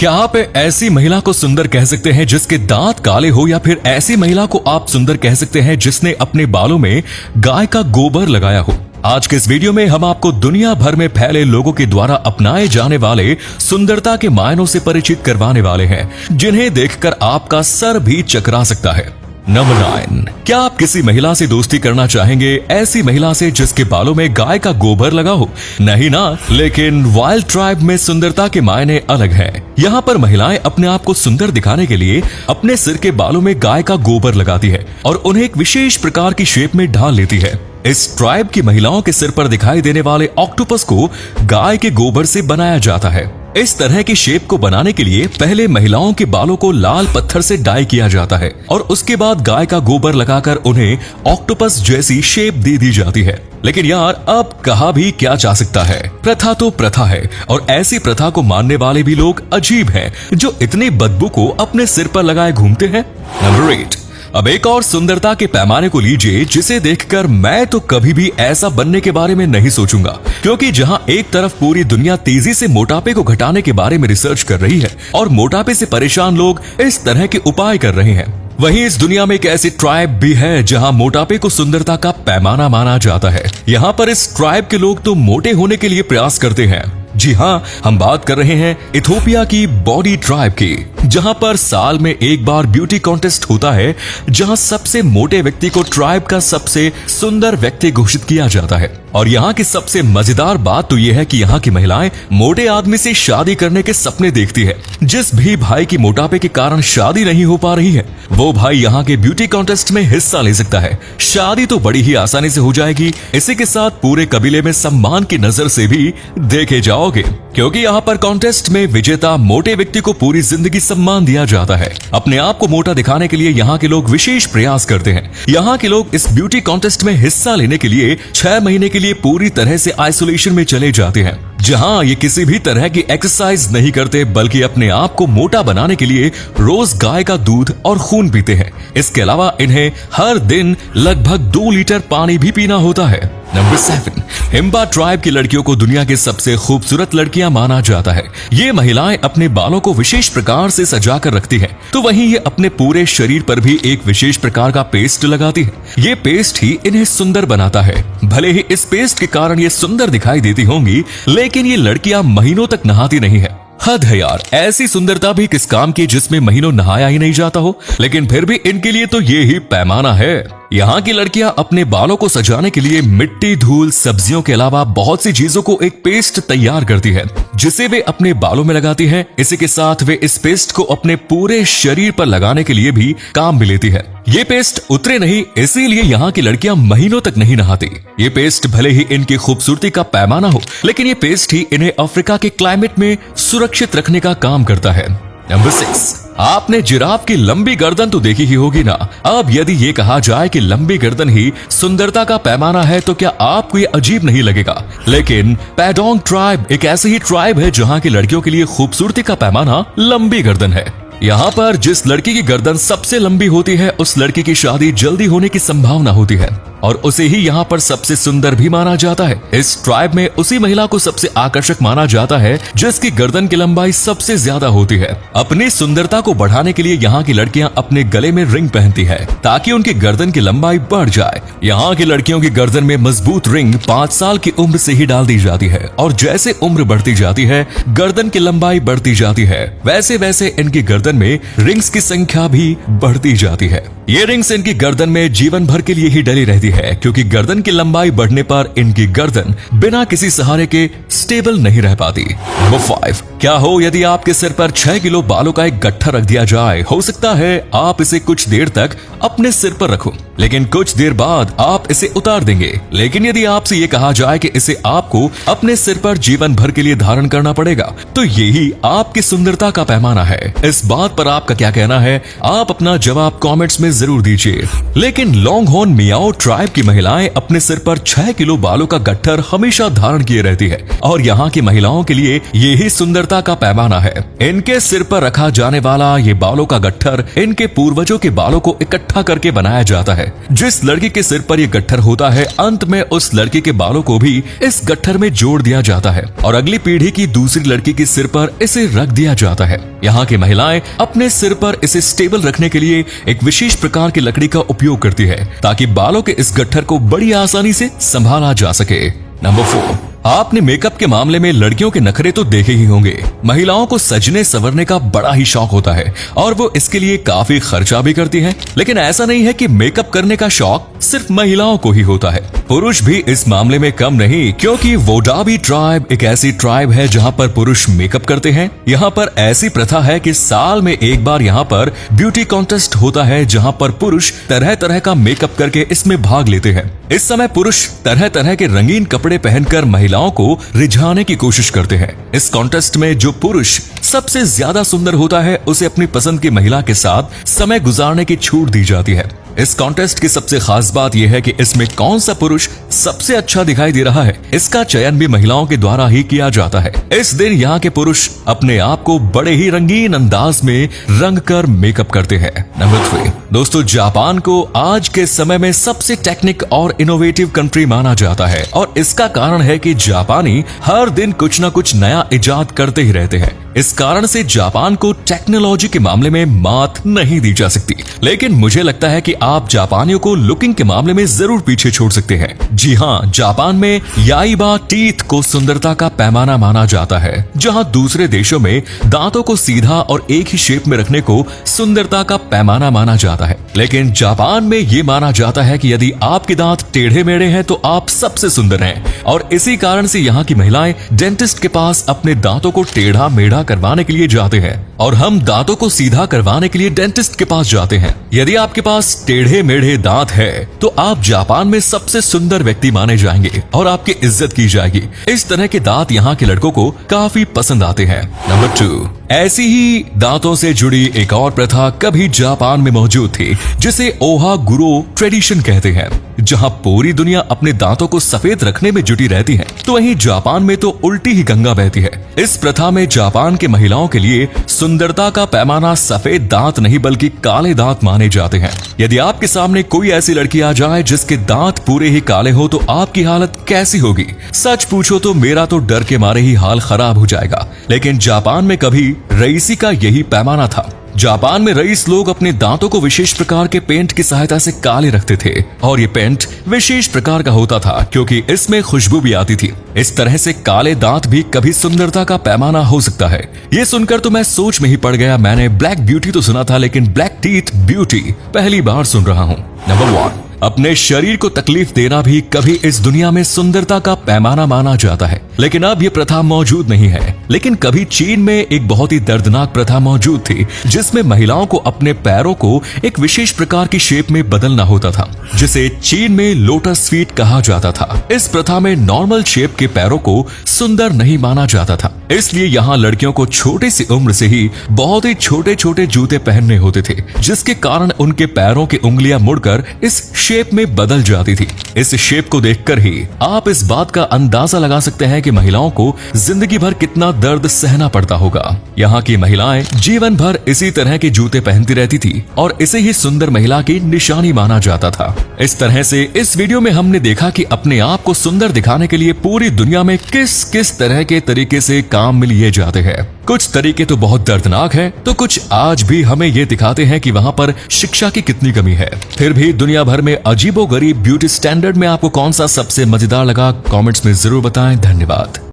क्या आप ऐसी महिला को सुंदर कह सकते हैं जिसके दांत काले हो, या फिर ऐसी महिला को आप सुंदर कह सकते हैं जिसने अपने बालों में गाय का गोबर लगाया हो? आज के इस वीडियो में हम आपको दुनिया भर में फैले लोगों के द्वारा अपनाए जाने वाले सुंदरता के मायनों से परिचित करवाने वाले हैं, जिन्हें देखकर आपका सर भी चकरा सकता है। नंबर 9, क्या आप किसी महिला से दोस्ती करना चाहेंगे, ऐसी महिला से जिसके बालों में गाय का गोबर लगा हो? नहीं ना, लेकिन वाइल्ड ट्राइब में सुंदरता के मायने अलग हैं। यहाँ पर महिलाएं अपने आप को सुंदर दिखाने के लिए अपने सिर के बालों में गाय का गोबर लगाती है और उन्हें एक विशेष प्रकार की शेप में ढाल लेती है। इस ट्राइब की महिलाओं के सिर पर दिखाई देने वाले ऑक्टोपस को गाय के गोबर से बनाया जाता है। इस तरह की शेप को बनाने के लिए पहले महिलाओं के बालों को लाल पत्थर से डाई किया जाता है और उसके बाद गाय का गोबर लगाकर उन्हें ऑक्टोपस जैसी शेप दे दी जाती है। लेकिन यार, अब कहा भी क्या जा सकता है, प्रथा तो प्रथा है और ऐसी प्रथा को मानने वाले भी लोग अजीब हैं जो इतनी बदबू को अपने सिर पर लगाए घूमते हैं। नंबर 8, अब एक और सुंदरता के पैमाने को लीजिए जिसे देखकर मैं तो कभी भी ऐसा बनने के बारे में नहीं सोचूंगा, क्योंकि जहां एक तरफ पूरी दुनिया तेजी से मोटापे को घटाने के बारे में रिसर्च कर रही है और मोटापे से परेशान लोग इस तरह के उपाय कर रहे हैं, वहीं इस दुनिया में एक ऐसी ट्राइब भी है जहां मोटापे को सुंदरता का पैमाना माना जाता है। यहाँ पर इस ट्राइब के लोग तो मोटे होने के लिए प्रयास करते हैं। जी हाँ, हम बात कर रहे हैं इथोपिया की बॉडी ट्राइब की, जहां पर साल में एक बार ब्यूटी कॉन्टेस्ट होता है, जहां सबसे मोटे व्यक्ति को ट्राइब का सबसे सुंदर व्यक्ति घोषित किया जाता है। और यहाँ की सबसे मजेदार बात तो यह है कि यहाँ की महिलाएं मोटे आदमी से शादी करने के सपने देखती है। जिस भी भाई की मोटापे के कारण शादी नहीं हो पा रही है, वो भाई यहाँ के ब्यूटी कॉन्टेस्ट में हिस्सा ले सकता है। शादी तो बड़ी ही आसानी से हो जाएगी। इसी के साथ पूरे कबीले में सम्मान की नजर से भी देखे जाओगे, क्योंकि यहाँ पर कॉन्टेस्ट में विजेता मोटे व्यक्ति को पूरी जिंदगी सम्मान दिया जाता है। अपने आप को मोटा दिखाने के लिए यहाँ के लोग विशेष प्रयास करते हैं। यहाँ के लोग इस ब्यूटी कॉन्टेस्ट में हिस्सा लेने के लिए 6 महीने के लिए पूरी तरह से आइसोलेशन में चले जाते हैं, जहां ये किसी भी तरह की एक्सरसाइज नहीं करते, बल्कि अपने आप को मोटा बनाने के लिए रोज गाय का दूध और खून पीते हैं। इसके अलावा इन्हें हर दिन लगभग 2 लीटर पानी भी पीना होता है। नंबर 7, हिम्बा ट्राइब की लड़कियों को दुनिया की सबसे खूबसूरत लड़कियां माना जाता है। ये महिलाएं अपने बालों को विशेष प्रकार से सजा कर रखती हैं, तो वहीं ये अपने पूरे शरीर पर भी एक विशेष प्रकार का पेस्ट लगाती है। ये पेस्ट ही इन्हें सुंदर बनाता है। भले ही इस पेस्ट के कारण ये सुंदर दिखाई देती होंगी, लेकिन ये लड़कियां महीनों तक नहाती नहीं है। हद है यार, ऐसी सुंदरता भी किस काम की जिसमें महीनों नहाया ही नहीं जाता हो। लेकिन फिर भी इनके लिए तो ये ही पैमाना है। यहाँ की लड़कियां अपने बालों को सजाने के लिए मिट्टी, धूल, सब्जियों के अलावा बहुत सी चीजों को एक पेस्ट तैयार करती है, जिसे वे अपने बालों में लगाती हैं। इसी के साथ वे इस पेस्ट को अपने पूरे शरीर पर लगाने के लिए भी काम में लेती है। ये पेस्ट उतरे नहीं, इसीलिए यहाँ की लड़कियां महीनों तक नहीं नहाती। ये पेस्ट भले ही इनकी खूबसूरती का पैमाना हो, लेकिन ये पेस्ट ही इन्हें अफ्रीका के क्लाइमेट में सुरक्षित रखने का काम करता है। नंबर 6, आपने जिराफ की लंबी गर्दन तो देखी ही होगी ना। अब यदि ये कहा जाए कि लंबी गर्दन ही सुंदरता का पैमाना है, तो क्या आपको ये अजीब नहीं लगेगा? लेकिन पैडोंग ट्राइब एक ऐसी ही ट्राइब है जहां की लड़कियों के लिए खूबसूरती का पैमाना लंबी गर्दन है। यहाँ पर जिस लड़की की गर्दन सबसे लंबी होती है, उस लड़की की शादी जल्दी होने की संभावना होती है और उसे ही यहाँ पर सबसे सुंदर भी माना जाता है। इस ट्राइब में उसी महिला को सबसे आकर्षक माना जाता है जिसकी गर्दन की लंबाई सबसे ज्यादा होती है। अपनी सुंदरता को बढ़ाने के लिए यहाँ की लड़कियां अपने गले में रिंग पहनती है ताकि उनकी गर्दन की लंबाई बढ़ जाए। यहाँ की लड़कियों की गर्दन में मजबूत रिंग 5 साल की उम्र से ही डाल दी जाती है और जैसे उम्र बढ़ती जाती है, गर्दन की लंबाई बढ़ती जाती है, वैसे वैसे इनकी गर्दन में रिंग्स की संख्या भी बढ़ती जाती है। ये रिंग्स इनकी गर्दन में जीवन भर के लिए ही डली रहती है, क्योंकि गर्दन की लंबाई बढ़ने पर इनकी गर्दन बिना किसी सहारे के स्टेबल नहीं रह पाती। नंबर 5, क्या हो यदि आपके सिर पर 6 किलो बालों का एक गट्ठा रख दिया जाए? हो सकता है आप इसे कुछ देर तक अपने सिर पर रखो, लेकिन कुछ देर बाद आप इसे उतार देंगे। लेकिन यदि आपसे ये कहा जाए कि इसे आपको अपने सिर पर जीवन भर के लिए धारण करना पड़ेगा, तो यही आपकी सुंदरता का पैमाना है। इस बात पर आपका क्या कहना है? आप अपना जवाब कमेंट्स में जरूर दीजिए। लेकिन long horn Miao tribe tribe की महिलाएं अपने सिर पर 6 किलो बालों का गट्ठर हमेशा धारण किए रहती है और यहाँ की महिलाओं के लिए यही सुंदरता का पैमाना है। इनके सिर पर रखा जाने वाला ये बालों का गट्ठर इनके पूर्वजों के बालों को इकट्ठा करके बनाया जाता है। जिस लड़की के सिर पर ये गट्ठर होता है, अंत में उस लड़की के बालों को भी इस गट्ठर में जोड़ दिया जाता है और अगली पीढ़ी की दूसरी लड़की के सिर पर इसे रख दिया जाता है। यहाँ की महिलाएं अपने सिर पर इसे स्टेबल रखने के लिए एक विशेष प्रकार की लकड़ी का उपयोग करती है ताकि बालों के इस गट्ठर को बड़ी आसानी से संभाला जा सके। नंबर 4, आपने मेकअप के मामले में लड़कियों के नखरे तो देखे ही होंगे। महिलाओं को सजने संवरने का बड़ा ही शौक होता है और वो इसके लिए काफी खर्चा भी करती हैं। लेकिन ऐसा नहीं है कि मेकअप करने का शौक सिर्फ महिलाओं को ही होता है, पुरुष भी इस मामले में कम नहीं, क्योंकि वोडाबी ट्राइब एक ऐसी ट्राइब है जहाँ पर पुरुष मेकअप करते हैं। यहाँ पर ऐसी प्रथा है कि साल में एक बार यहाँ पर ब्यूटी कॉन्टेस्ट होता है जहाँ पर पुरुष तरह तरह का मेकअप करके इसमें भाग लेते हैं। इस समय पुरुष तरह तरह के रंगीन कपड़े पहनकर महिलाओं को रिझाने की कोशिश करते हैं। इस कॉन्टेस्ट में जो पुरुष सबसे ज्यादा सुंदर होता है उसे अपनी पसंद की महिला के साथ समय गुजारने की छूट दी जाती है। इस कॉन्टेस्ट की सबसे खास बात यह है कि इसमें कौन सा पुरुष सबसे अच्छा दिखाई दे रहा है, इसका चयन भी महिलाओं के द्वारा ही किया जाता है। इस दिन यहाँ के पुरुष अपने आप को बड़े ही रंगीन अंदाज में रंग कर मेकअप करते हैं। नंबर 3, दोस्तों, जापान को आज के समय में सबसे टेक्निक और इनोवेटिव कंट्री माना जाता है और इसका कारण है कि जापानी हर दिन कुछ न कुछ नया इजाद करते ही रहते हैं। इस कारण से जापान को टेक्नोलॉजी के मामले में मात नहीं दी जा सकती। लेकिन मुझे लगता है कि आप जापानियों को लुकिंग के मामले में जरूर पीछे छोड़ सकते हैं। जी हाँ, जापान में याइबा टीथ को सुंदरता का पैमाना माना जाता है, जहाँ दूसरे देशों में दांतों को सीधा और एक ही शेप में रखने को सुंदरता का पैमाना माना जाता है। लेकिन जापान में ये माना जाता है कि यदि आपके दांत टेढ़े मेढ़े हैं तो आप सबसे सुंदर हैं और इसी कारण से यहाँ की महिलाएं डेंटिस्ट के पास अपने दांतों को टेढ़ा मेढ़ा करवाने के लिए जाते हैं और हम दांतों को सीधा करवाने के लिए डेंटिस्ट के पास जाते हैं। यदि आपके पास टेढ़े मेढ़े दांत है तो आप जापान में सबसे सुंदर व्यक्ति माने जाएंगे और आपकी इज्जत की जाएगी। इस तरह के दांत यहाँ के लड़कों को काफी पसंद आते हैं। नंबर 2, ऐसी ही दांतों से जुड़ी एक और प्रथा कभी जापान में मौजूद थी जिसे ओहा गुरो ट्रेडिशन कहते हैं। जहां पूरी दुनिया अपने दांतों को सफेद रखने में जुटी रहती है, तो वहीं जापान में तो उल्टी ही गंगा बहती है। इस प्रथा में जापान के महिलाओं के लिए सुंदरता का पैमाना सफेद दांत नहीं बल्कि काले दांत माने जाते हैं। यदि आपके सामने कोई ऐसी लड़की आ जाए जिसके दांत पूरे ही काले हो तो आपकी हालत कैसी होगी? सच पूछो तो मेरा तो डर के मारे ही हाल खराब हो जाएगा। लेकिन जापान में कभी रईसी का यही पैमाना था। जापान में रईस लोग अपने दांतों को विशेष प्रकार के पेंट की सहायता से काले रखते थे और ये पेंट विशेष प्रकार का होता था क्योंकि इसमें खुशबू भी आती थी। इस तरह से काले दांत भी कभी सुंदरता का पैमाना हो सकता है। ये सुनकर तो मैं सोच में ही पड़ गया। मैंने ब्लैक ब्यूटी तो सुना था, लेकिन ब्लैक टीथ ब्यूटी पहली बार सुन रहा हूँ। नंबर 1, अपने शरीर को तकलीफ देना भी कभी इस दुनिया में सुंदरता का पैमाना माना जाता है, लेकिन अब यह प्रथा मौजूद नहीं है। लेकिन कभी चीन में एक बहुत ही दर्दनाक प्रथा मौजूद थी जिसमें महिलाओं को अपने पैरों को एक विशेष प्रकार की शेप में बदलना होता था, जिसे चीन में लोटस फीट कहा जाता था। इस प्रथा में नॉर्मल शेप के पैरों को सुंदर नहीं माना जाता था, इसलिए यहाँ लड़कियों को छोटी सी उम्र से ही बहुत ही छोटे छोटे जूते पहनने होते थे, जिसके कारण उनके पैरों की उंगलियां मुड़कर इस शेप में बदल जाती थी। इस शेप को देखकर ही आप इस बात का अंदाजा लगा सकते हैं कि महिलाओं को जिंदगी भर कितना दर्द सहना पड़ता होगा। यहाँ की महिलाएं जीवन भर इसी तरह के जूते पहनती रहती थी और इसे ही सुंदर महिला की निशानी माना जाता था। इस तरह से इस वीडियो में हमने देखा कि अपने आप को सुंदर दिखाने के लिए पूरी दुनिया में किस किस तरह के तरीके से काम में लिए जाते हैं। कुछ तरीके तो बहुत दर्दनाक हैं, तो कुछ आज भी हमें ये दिखाते हैं कि वहाँ पर शिक्षा की कितनी कमी है। फिर भी दुनिया भर में अजीबोगरीब ब्यूटी स्टैंडर्ड में आपको कौन सा सबसे मजेदार लगा, कमेंट्स में जरूर बताएं। धन्यवाद।